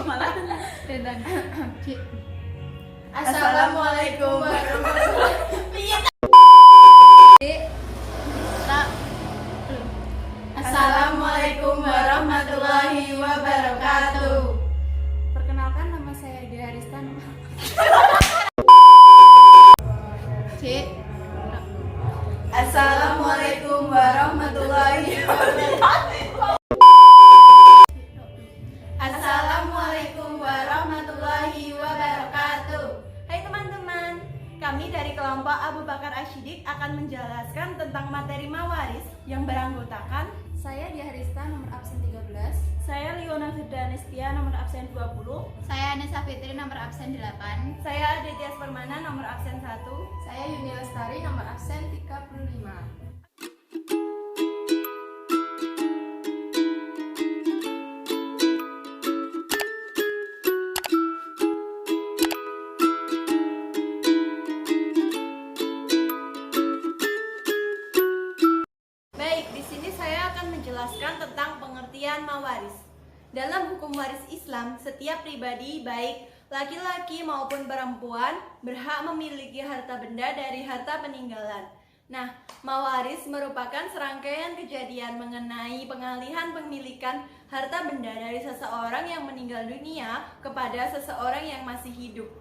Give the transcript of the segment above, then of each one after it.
Malah dan Assalamualaikum warahmatullahi Assalamualaikum warahmatullahi wabarakatuh. Perkenalkan, nama saya Dia Arista. Assalamualaikum warahmatullahi wabarakatuh. Assalamualaikum warahmatullahi wabarakatuh. Hai teman-teman, kami dari kelompok Abu Bakar Ashidik akan menjelaskan tentang materi mawaris yang beranggotakan Saya Dia Arista, nomor absen 13. saya Liona Firdanestia, nomor absen 20. Saya Anissa Fitri, nomor absen 8. Saya Aditya Permana, nomor absen 1. Saya Yuni Lestari, nomor absen 35. Baik, di sini saya akan menjelaskan tentang pengertian mawaris. Dalam hukum waris Islam, setiap pribadi baik laki-laki maupun perempuan berhak memiliki harta benda dari harta peninggalan. Nah, mawaris merupakan serangkaian kejadian mengenai pengalihan pemilikan harta benda dari seseorang yang meninggal dunia kepada seseorang yang masih hidup.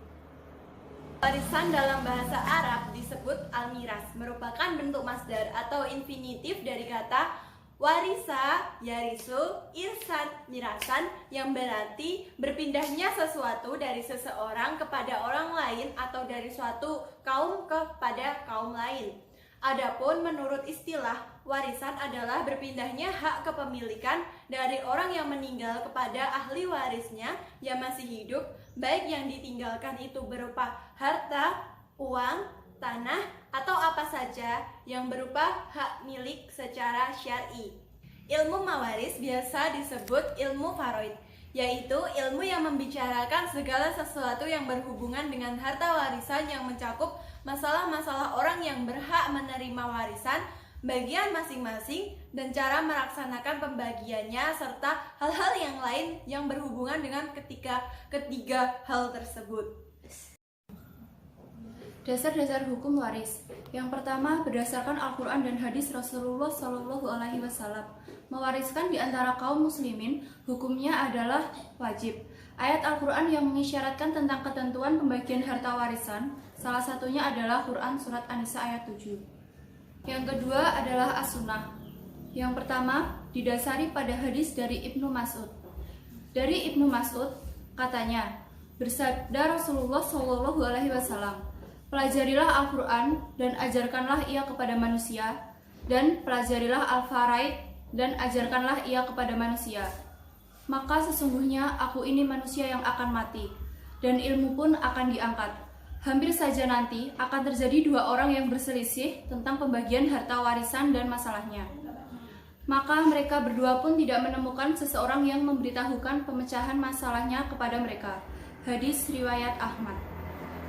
Warisan dalam bahasa Arab disebut al-miras, merupakan bentuk masdar atau infinitif dari kata warisa, yarisu, irsan, mirasan, yang berarti berpindahnya sesuatu dari seseorang kepada orang lain atau dari suatu kaum kepada kaum lain. Adapun menurut istilah, warisan adalah berpindahnya hak kepemilikan dari orang yang meninggal kepada ahli warisnya yang masih hidup, baik yang ditinggalkan itu berupa harta, uang, tanah, atau apa saja yang berupa hak milik secara syar'i. Ilmu mawaris biasa disebut ilmu faraid, yaitu ilmu yang membicarakan segala sesuatu yang berhubungan dengan harta warisan yang mencakup masalah-masalah orang yang berhak menerima warisan, bagian masing-masing, dan cara melaksanakan pembagiannya, serta hal-hal yang lain yang berhubungan dengan ketiga hal tersebut. Dasar-dasar hukum waris. Yang pertama, berdasarkan Al-Quran dan hadis Rasulullah SAW, mewariskan di antara kaum muslimin hukumnya adalah wajib. Ayat Al-Quran yang mengisyaratkan tentang ketentuan pembagian harta warisan, salah satunya adalah Quran Surat An-Nisa ayat 7. Yang kedua adalah As-Sunnah. Yang pertama, didasari pada hadis dari Ibnu Mas'ud. Dari Ibnu Mas'ud, katanya, bersabda Rasulullah SAW, pelajarilah Al-Quran dan ajarkanlah ia kepada manusia, dan pelajarilah Al-Faraid dan ajarkanlah ia kepada manusia. Maka sesungguhnya aku ini manusia yang akan mati, dan ilmu pun akan diangkat. Hampir saja nanti akan terjadi dua orang yang berselisih tentang pembagian harta warisan dan masalahnya. Maka mereka berdua pun tidak menemukan seseorang yang memberitahukan pemecahan masalahnya kepada mereka. Hadis riwayat Ahmad.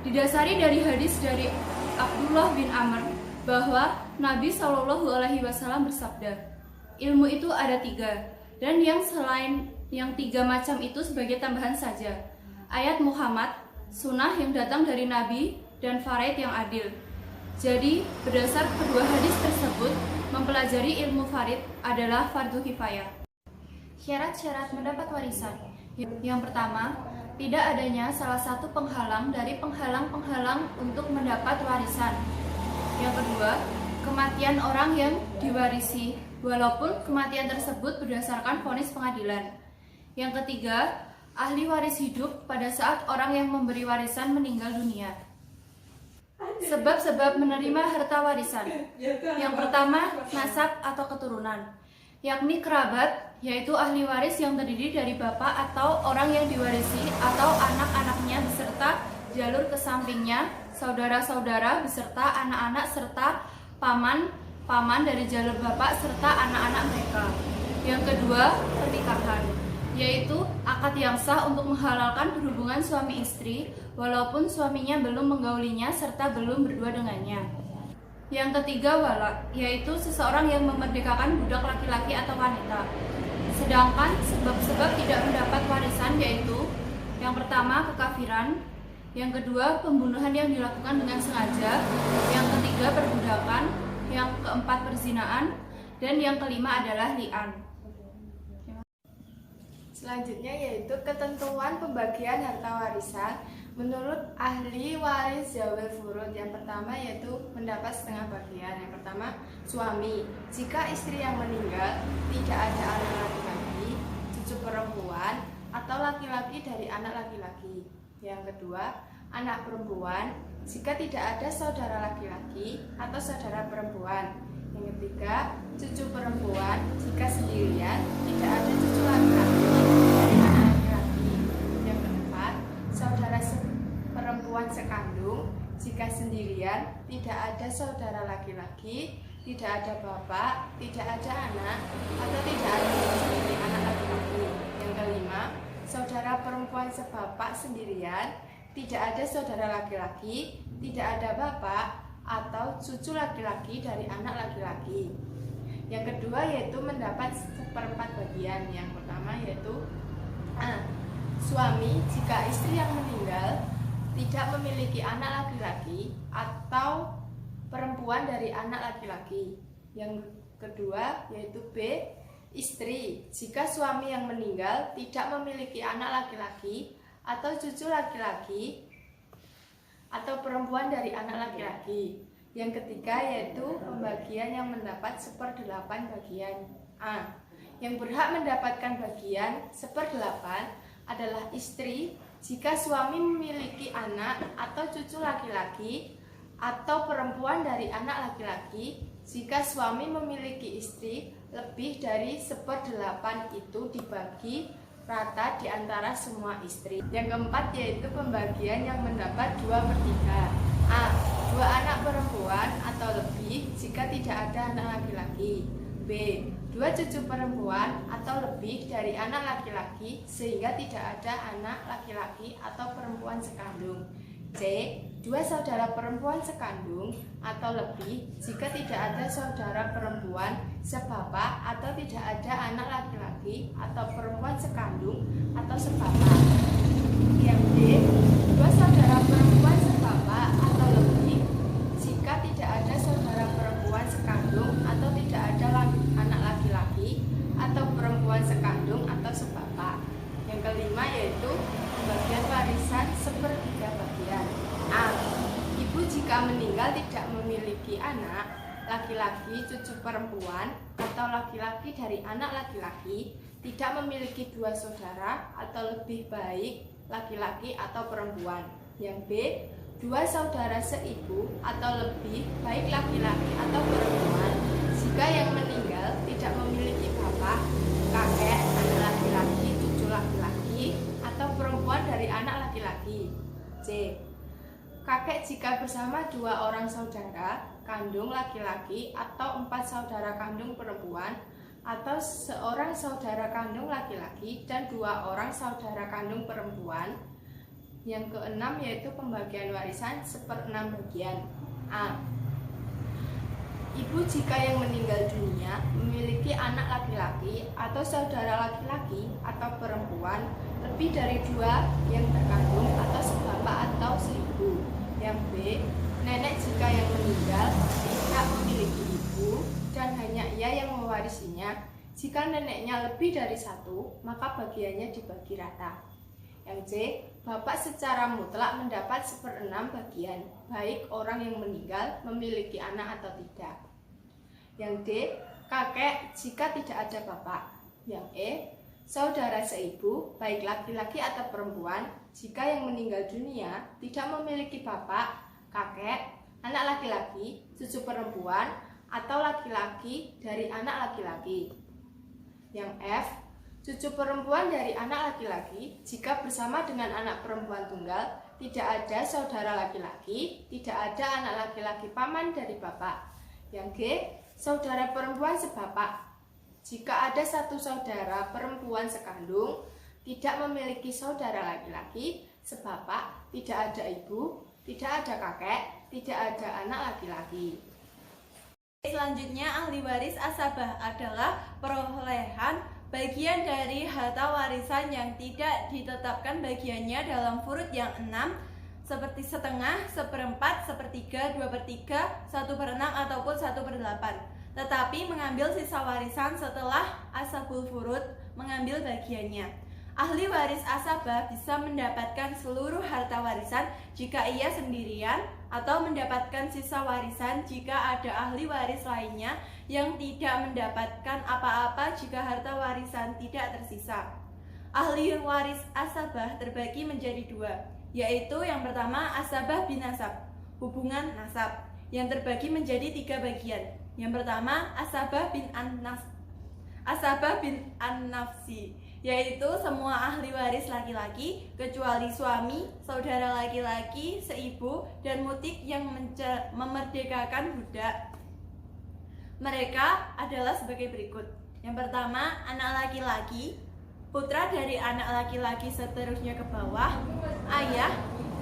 Didasari dari hadis dari Abdullah bin Amr bahwa Nabi SAW bersabda, ilmu itu ada 3, dan yang selain yang 3 macam itu sebagai tambahan saja. Ayat Muhammad, sunnah yang datang dari Nabi, dan faraid yang adil. Jadi, berdasar kedua hadis tersebut, mempelajari ilmu faraid adalah fardu kifayah. Syarat-syarat mendapat warisan. Yang pertama, tidak adanya salah satu penghalang dari penghalang-penghalang untuk mendapat warisan. Yang kedua, kematian orang yang diwarisi, walaupun kematian tersebut berdasarkan vonis pengadilan. Yang ketiga, ahli waris hidup pada saat orang yang memberi warisan meninggal dunia. Sebab-sebab menerima harta warisan. Yang pertama, nasab atau keturunan, yakni kerabat, yaitu ahli waris yang terdiri dari bapak atau orang yang diwarisi atau anak-anaknya beserta jalur ke sampingnya, saudara-saudara beserta anak-anak serta paman dari jalur bapak serta anak-anak mereka. Yang kedua, pernikahan, yaitu akad yang sah untuk menghalalkan berhubungan suami istri walaupun suaminya belum menggaulinya serta belum berdua dengannya. Yang ketiga, wala, yaitu seseorang yang memerdekakan budak laki-laki atau wanita. Sedangkan sebab-sebab tidak mendapat warisan yaitu yang pertama kekafiran, yang kedua pembunuhan yang dilakukan dengan sengaja, yang ketiga perbudakan, yang keempat perzinaan, dan yang kelima adalah li'an. Selanjutnya yaitu ketentuan pembagian harta warisan menurut ahli waris zawil furud. Yang pertama yaitu mendapat setengah bagian. Yang pertama, suami. Jika istri yang meninggal tidak ada anak laki-laki, cucu perempuan, atau laki-laki dari anak laki-laki. Yang kedua, anak perempuan. Jika tidak ada saudara laki-laki atau saudara perempuan. Yang ketiga, cucu perempuan. Jika sendirian tidak ada cucu laki-laki dari anak laki-laki. Yang keempat, saudara perempuan sekandung. Jika sendirian tidak ada saudara laki-laki, tidak ada bapak, tidak ada anak, atau tidak ada cucu dari anak laki-laki. Yang kelima, saudara perempuan sebapak sendirian, tidak ada saudara laki-laki, tidak ada bapak atau cucu laki-laki dari anak laki-laki. Yang kedua yaitu mendapat seperempat bagian. Yang pertama yaitu suami. Jika istri yang meninggal tidak memiliki anak laki-laki atau perempuan dari anak laki-laki. Yang kedua yaitu B, istri. Jika suami yang meninggal tidak memiliki anak laki-laki atau cucu laki-laki atau perempuan dari anak laki-laki. Yang ketiga yaitu pembagian yang mendapat 1/8 bagian. A. Yang berhak mendapatkan bagian 1/8 adalah istri jika suami memiliki anak atau cucu laki-laki atau perempuan dari anak laki-laki. Jika suami memiliki istri lebih dari 1/8 itu dibagi rata di antara semua istri. Yang keempat yaitu pembagian yang mendapat 2/3. A. 2 anak perempuan atau lebih jika tidak ada anak laki-laki. B. 2 cucu perempuan atau lebih dari anak laki-laki sehingga tidak ada anak laki-laki atau perempuan sekandung. C. 2 saudara perempuan sekandung atau lebih jika tidak ada saudara perempuan sebapak atau tidak ada anak laki-laki atau perempuan sekandung atau sebapak. Yang D. 2 saudara perempuan sebapak atau lebih jika tidak ada saudara perempuan sekandung atau tidak ada anak laki-laki atau perempuan sekandung atau sebapak. Yang kelima yaitu pembagian warisan 1/3 bagian. A. Ibu jika meninggal tidak memiliki anak laki-laki, cucu perempuan, atau laki-laki dari anak laki-laki, tidak memiliki 2 saudara atau lebih baik laki-laki atau perempuan. Yang B. 2 saudara seibu atau lebih baik laki-laki atau perempuan jika yang meninggal tidak memiliki bapak, kakek, anak laki-laki, cucu laki-laki, atau perempuan dari anak laki-laki. C. Kakek jika bersama 2 orang saudara kandung laki-laki atau 4 saudara kandung perempuan atau seorang saudara kandung laki-laki dan 2 orang saudara kandung perempuan. Yang keenam yaitu pembagian warisan 1/6 bagian. A. Ibu jika yang meninggal dunia memiliki anak laki-laki atau saudara laki-laki atau perempuan lebih dari 2 yang terkandung atau sebapak atau seibu. Yang B. Nenek jika yang meninggal tidak memiliki ibu dan hanya ia yang mewarisinya. Jika neneknya lebih dari 1, maka bagiannya dibagi rata. Yang C. Bapak secara mutlak mendapat 1/6 bagian, baik orang yang meninggal memiliki anak atau tidak. Yang D. Kakek jika tidak ada bapak. Yang E. Saudara seibu, baik laki-laki atau perempuan, jika yang meninggal dunia tidak memiliki bapak, kakek, anak laki-laki, cucu perempuan, atau laki-laki dari anak laki-laki. Yang F. Cucu perempuan dari anak laki-laki jika bersama dengan anak perempuan tunggal tidak ada saudara laki-laki, tidak ada anak laki-laki paman dari bapak. Yang G. Saudara perempuan sebapak jika ada 1 saudara perempuan sekandung, tidak memiliki saudara laki-laki, sebapak, tidak ada ibu, tidak ada kakek, tidak ada anak laki-laki. Selanjutnya ahli waris asabah adalah perolehan bagian dari harta warisan yang tidak ditetapkan bagiannya dalam furud yang 6 seperti setengah, seperempat, sepertiga, 2/3, 1/6 ataupun 1/8, tetapi mengambil sisa warisan setelah ashabul furud mengambil bagiannya. Ahli waris asabah bisa mendapatkan seluruh harta warisan jika ia sendirian, atau mendapatkan sisa warisan jika ada ahli waris lainnya yang tidak mendapatkan apa-apa jika harta warisan tidak tersisa. Ahli waris asabah terbagi menjadi dua, yaitu yang pertama asabah bin nasab, hubungan nasab, yang terbagi menjadi 3 bagian. Yang pertama asabah bin an-nafsi, yaitu semua ahli waris laki-laki kecuali suami, saudara laki-laki, seibu, dan mutik yang memerdekakan budak. Mereka adalah sebagai berikut. Yang pertama, anak laki-laki, putra dari anak laki-laki seterusnya ke bawah, ayah,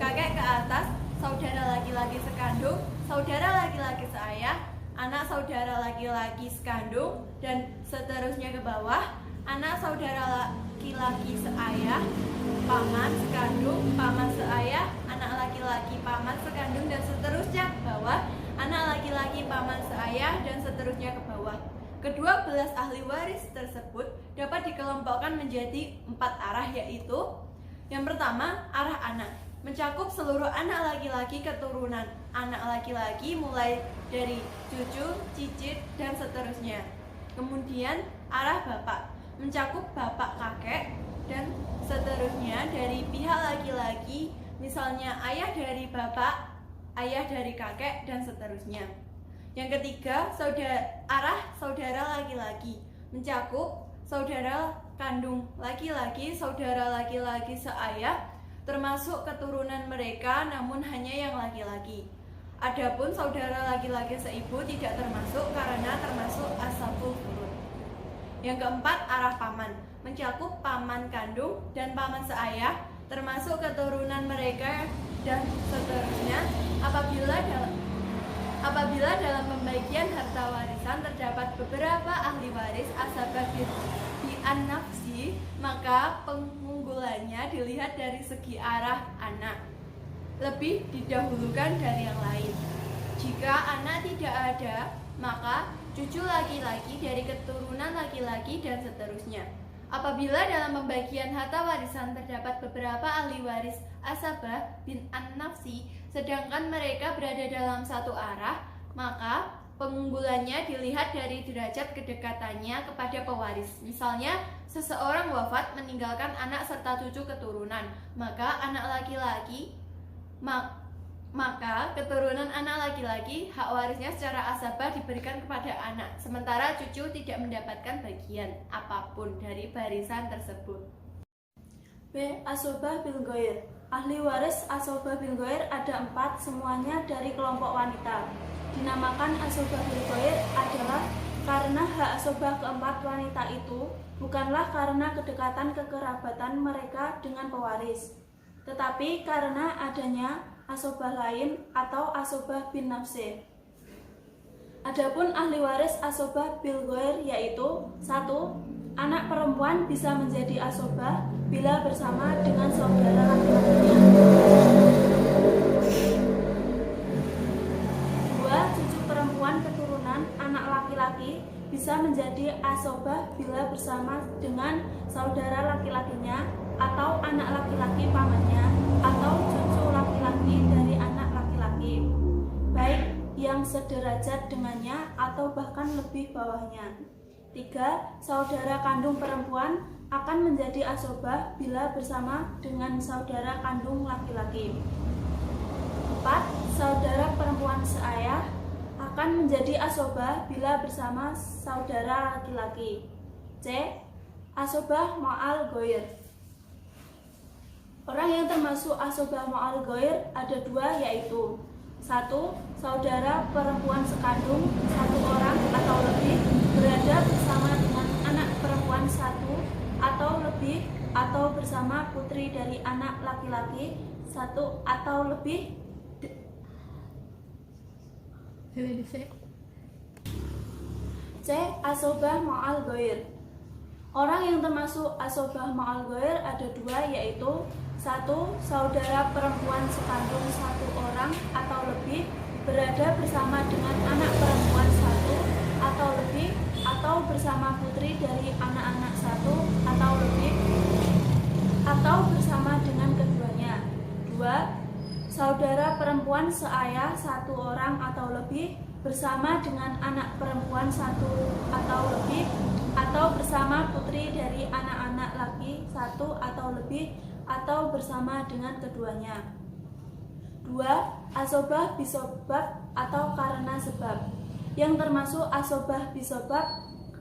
kakek ke atas, saudara laki-laki sekandung, saudara laki-laki seayah, anak saudara laki-laki sekandung, dan seterusnya ke bawah, anak saudara laki-laki seayah, paman sekandung, paman seayah, anak laki-laki paman sekandung, dan seterusnya ke bawah, anak laki-laki paman seayah, dan seterusnya ke bawah. Kedua belas ahli waris tersebut dapat dikelompokkan menjadi 4 arah, yaitu yang pertama, arah anak, mencakup seluruh anak laki-laki keturunan anak laki-laki mulai dari cucu, cicit, dan seterusnya. Kemudian arah bapak, mencakup bapak, kakek, dan seterusnya dari pihak laki-laki, misalnya ayah dari bapak, ayah dari kakek, dan seterusnya. Yang ketiga, arah saudara laki-laki, mencakup saudara kandung laki-laki, saudara laki-laki seayah, termasuk keturunan mereka namun hanya yang laki-laki. Adapun saudara laki-laki seibu tidak termasuk karena termasuk ashabul furud. Yang keempat, arah paman, mencakup paman kandung dan paman seayah, termasuk keturunan mereka dan seterusnya. Apabila dalam pembagian harta warisan terdapat beberapa ahli waris asabah bi an-nafsi, maka pengunggulannya dilihat dari segi arah anak, lebih didahulukan dari yang lain. Jika anak tidak ada, maka cucu laki-laki dari keturunan laki-laki dan seterusnya. Apabila dalam pembagian harta warisan terdapat beberapa ahli waris asabah bin an-nafsi, sedangkan mereka berada dalam satu arah, maka pengunggulannya dilihat dari derajat kedekatannya kepada pewaris. Misalnya, seseorang wafat meninggalkan anak serta cucu keturunan, maka keturunan anak laki-laki hak warisnya secara asabah diberikan kepada anak, sementara cucu tidak mendapatkan bagian apapun dari barisan tersebut. B. Asobah bil ghair. Ahli waris asobah bil ghair ada 4, semuanya dari kelompok wanita. Dinamakan asobah bil ghair adalah karena hak asobah keempat wanita itu bukanlah karena kedekatan kekerabatan mereka dengan pewaris, tetapi karena adanya asobah lain atau asobah bin nafsi. Adapun ahli waris asobah bil ghair yaitu 1. Anak perempuan bisa menjadi asobah bila bersama dengan saudara laki-lakinya. 2. Cucu perempuan keturunan anak laki-laki bisa menjadi asobah bila bersama dengan saudara laki-lakinya atau anak laki-laki pamannya atau cucu laki-laki dari anak laki-laki, baik yang sederajat dengannya atau bahkan lebih bawahnya. 3. Saudara kandung perempuan akan menjadi asobah bila bersama dengan saudara kandung laki-laki. 4. Saudara perempuan seayah akan menjadi asobah bila bersama saudara laki-laki. C. Asobah ma'al ghair. Orang yang termasuk asobah ma'al ghair ada 2, yaitu 1. Saudara perempuan sekandung 1 orang atau lebih berada bersama dengan anak perempuan 1 atau lebih, atau bersama putri dari anak laki-laki 1 atau lebih. C. Asobah ma'al ghair. Orang yang termasuk asobah ma'al ghair ada dua, yaitu satu, saudara perempuan sekandung satu orang atau lebih berada bersama dengan anak perempuan satu atau lebih, atau bersama putri dari anak-anak satu atau lebih, atau bersama dengan keduanya. Dua, saudara perempuan seayah satu orang atau lebih bersama dengan anak perempuan satu atau lebih, atau bersama putri dari anak-anak laki satu atau lebih, atau bersama dengan keduanya. Dua, asobah bisobab atau karena sebab. Yang termasuk asobah bisobab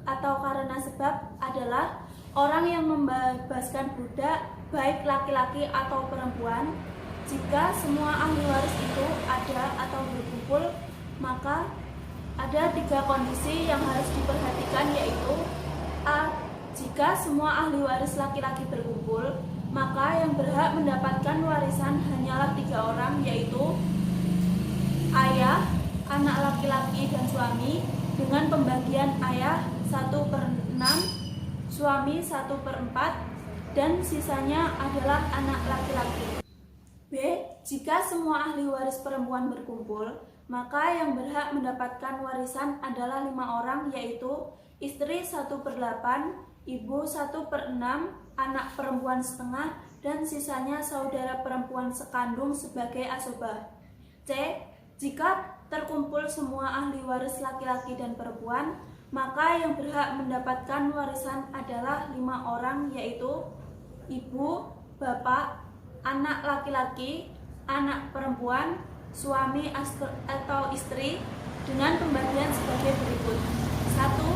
atau karena sebab adalah orang yang membebaskan budak, baik laki-laki atau perempuan. Jika semua ahli waris itu ada atau berkumpul, maka ada 3 kondisi yang harus diperhatikan, yaitu A. Jika semua ahli waris laki-laki berkumpul, maka yang berhak mendapatkan warisan hanyalah 3 orang, yaitu ayah, anak laki-laki, dan suami, dengan pembagian ayah 1/6, suami 1/4, dan sisanya adalah anak laki-laki. B. Jika semua ahli waris perempuan berkumpul, maka yang berhak mendapatkan warisan adalah 5 orang, yaitu istri 1/8, ibu 1/6, anak perempuan setengah, dan sisanya saudara perempuan sekandung sebagai asobah. C. Jika terkumpul semua ahli waris laki-laki dan perempuan, maka yang berhak mendapatkan warisan adalah 5 orang, yaitu ibu, bapak, anak laki-laki, anak perempuan, suami atau istri, dengan pembagian sebagai berikut. 1.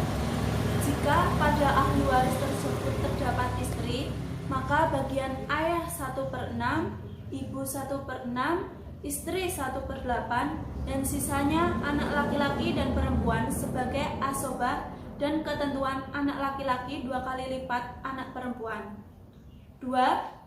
Jika pada ahli waris tersebut terdapat istri, maka bagian ayah 1/6, ibu 1/6, istri 1/8, dan sisanya anak laki-laki dan perempuan sebagai asobah, dan ketentuan anak laki-laki 2 kali lipat anak perempuan. 2.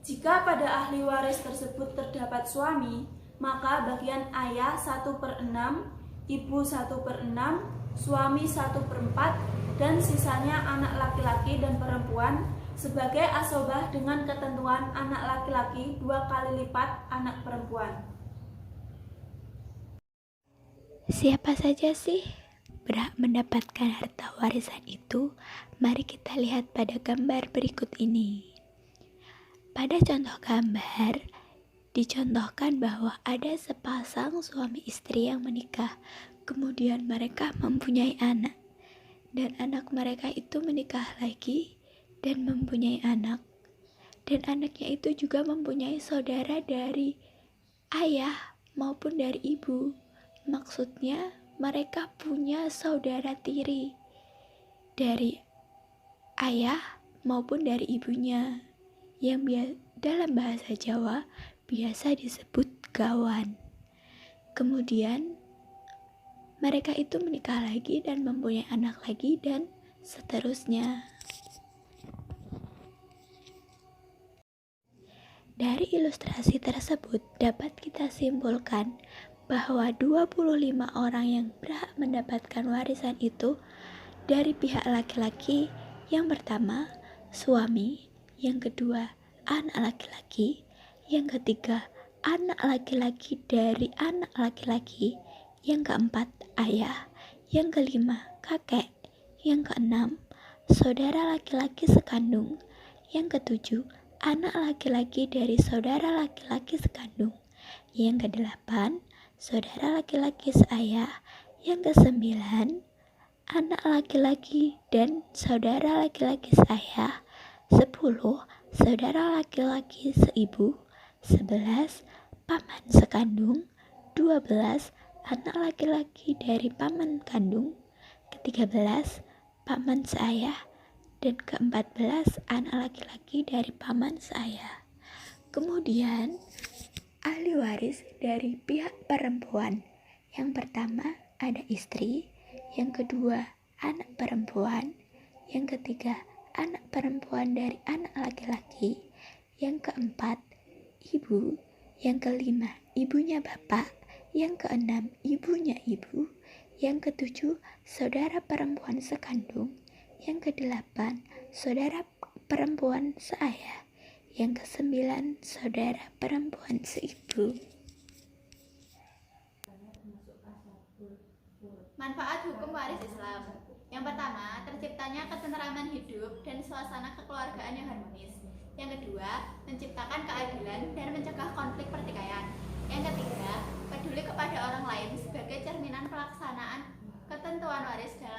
Jika pada ahli waris tersebut terdapat suami, maka bagian ayah 1/6, ibu 1/6, suami 1/4, dan sisanya anak laki-laki dan perempuan sebagai asobah dengan ketentuan anak laki-laki 2 kali lipat anak perempuan. Siapa saja sih berhak mendapatkan harta warisan itu? Mari kita lihat pada gambar berikut ini. Pada contoh gambar, dicontohkan bahwa ada sepasang suami istri yang menikah, kemudian mereka mempunyai anak, dan anak mereka itu menikah lagi dan mempunyai anak, dan anaknya itu juga mempunyai saudara dari ayah maupun dari ibu. Maksudnya mereka punya saudara tiri dari ayah maupun dari ibunya, yang dalam bahasa Jawa biasa disebut gawan. Kemudian mereka itu menikah lagi dan mempunyai anak lagi, dan seterusnya. Dari ilustrasi tersebut dapat kita simpulkan bahwa 25 orang yang berhak mendapatkan warisan itu dari pihak laki-laki. Yang pertama, suami. Yang kedua, anak laki-laki. Yang ketiga, anak laki-laki dari anak laki-laki. Yang keempat, ayah. Yang kelima, kakek. Yang keenam, saudara laki-laki sekandung. Yang ketujuh, anak laki-laki dari saudara laki-laki sekandung. Yang kedelapan, saudara laki-laki seayah. Yang kesembilan, anak laki-laki dan saudara laki-laki seayah. 10, saudara laki-laki seibu. 11, paman sekandung. 12, anak laki-laki dari paman kandung. Ke-13, paman seayah. Dan ke-14, anak laki-laki dari paman seayah. Kemudian ahli waris dari pihak perempuan. Yang pertama ada istri, yang kedua anak perempuan, yang ketiga anak perempuan dari anak laki-laki, yang keempat ibu, yang kelima ibunya bapak, yang keenam ibunya ibu, yang ketujuh saudara perempuan sekandung, Yang kedelapan, saudara perempuan seayah. Yang kesembilan, saudara perempuan seibu. Manfaat hukum waris Islam. Yang pertama, terciptanya ketenteraman hidup dan suasana kekeluargaan yang harmonis. Yang kedua, menciptakan keadilan dan mencegah konflik pertikaian. Yang ketiga, peduli kepada orang lain sebagai cerminan pelaksanaan ketentuan waris dalam